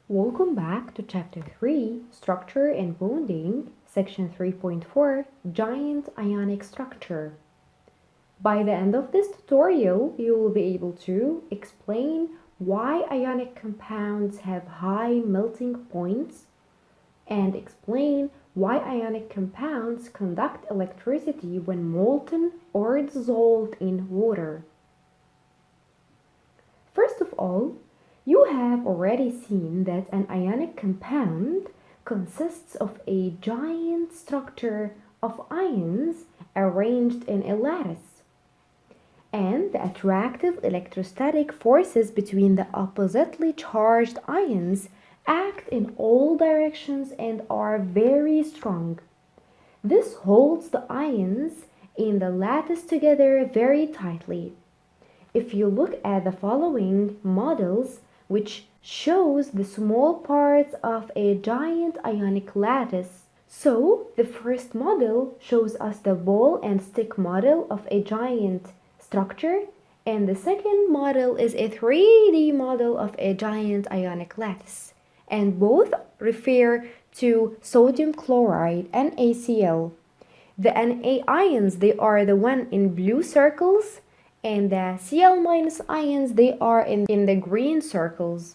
Welcome back to Chapter 3, Structure and Bonding, Section 3.4, Giant Ionic Structure. By the end of this tutorial, you will be able to explain why ionic compounds have high melting points and explain why ionic compounds conduct electricity when molten or dissolved in water. First of all, you have already seen that an ionic compound consists of a giant structure of ions arranged in a lattice. And the attractive electrostatic forces between the oppositely charged ions act in all directions and are very strong. This holds the ions in the lattice together very tightly. If you look at the following models, which shows the small parts of a giant ionic lattice. So, the first model shows us the ball and stick model of a giant structure, and the second model is a 3D model of a giant ionic lattice. And both refer to sodium chloride, NaCl. The Na ions, they are the one in blue circles, and the Cl- ions, they are in the green circles.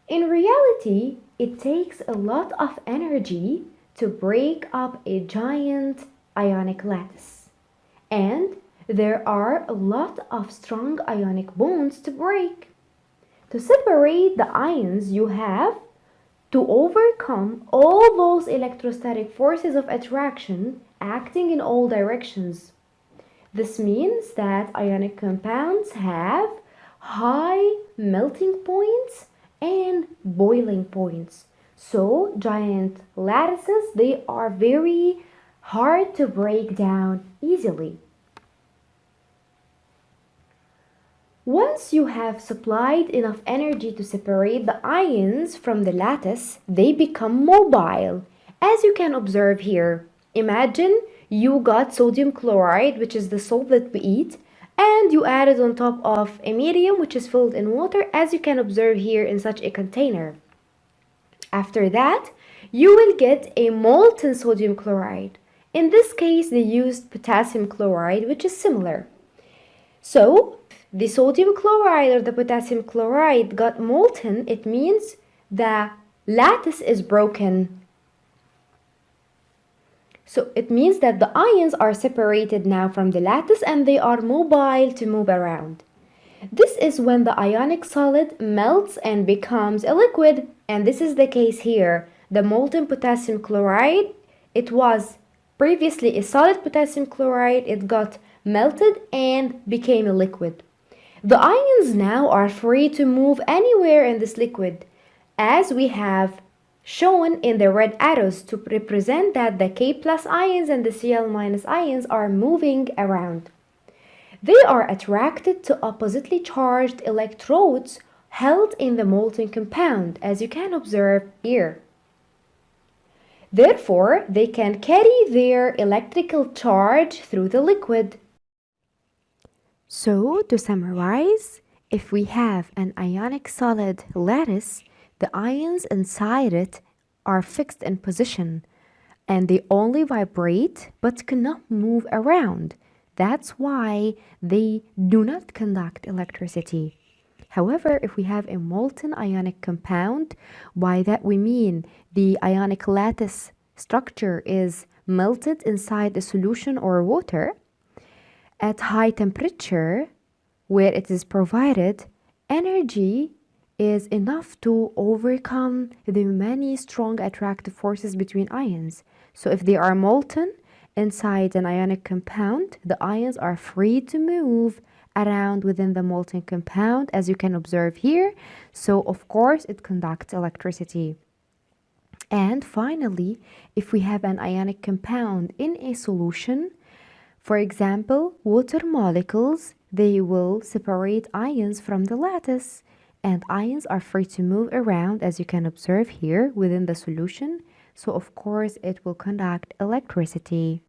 In reality, it takes a lot of energy to break up a giant ionic lattice. And there are a lot of strong ionic bonds to break. To separate the ions, you have to overcome all those electrostatic forces of attraction acting in all directions. This means that ionic compounds have high melting points and boiling points. So giant lattices, they are very hard to break down easily. Once you have supplied enough energy to separate the ions from the lattice, they become mobile, as you can observe here. Imagine you got sodium chloride, which is the salt that we eat, and you add it on top of a medium which is filled in water, as you can observe here in such a container. After that, you will get a molten sodium chloride. In this case, they used potassium chloride, which is similar. So, the sodium chloride or the potassium chloride got molten. It means the lattice is broken. So it means that the ions are separated now from the lattice and they are mobile to move around. This is when the ionic solid melts and becomes a liquid, and this is the case here. The molten potassium chloride, it was previously a solid potassium chloride, it got melted and became a liquid. The ions now are free to move anywhere in this liquid, as we have shown in the red arrows to represent that the K+ ions and the Cl- ions are moving around. They are attracted to oppositely charged electrodes held in the molten compound, as you can observe here. Therefore, they can carry their electrical charge through the liquid. So, to summarize, if we have an ionic solid lattice, the ions inside it are fixed in position and they only vibrate but cannot move around. That's why they do not conduct electricity. However, if we have a molten ionic compound, by that we mean the ionic lattice structure is melted inside a solution or water at high temperature where it is provided, energy is enough to overcome the many strong attractive forces between ions. So if they are molten inside an ionic compound, the ions are free to move around within the molten compound, as you can observe here. So of course it conducts electricity. And finally, if we have an ionic compound in a solution, for example, water molecules, they will separate ions from the lattice, and ions are free to move around, as you can observe here within the solution. So of course it will conduct electricity.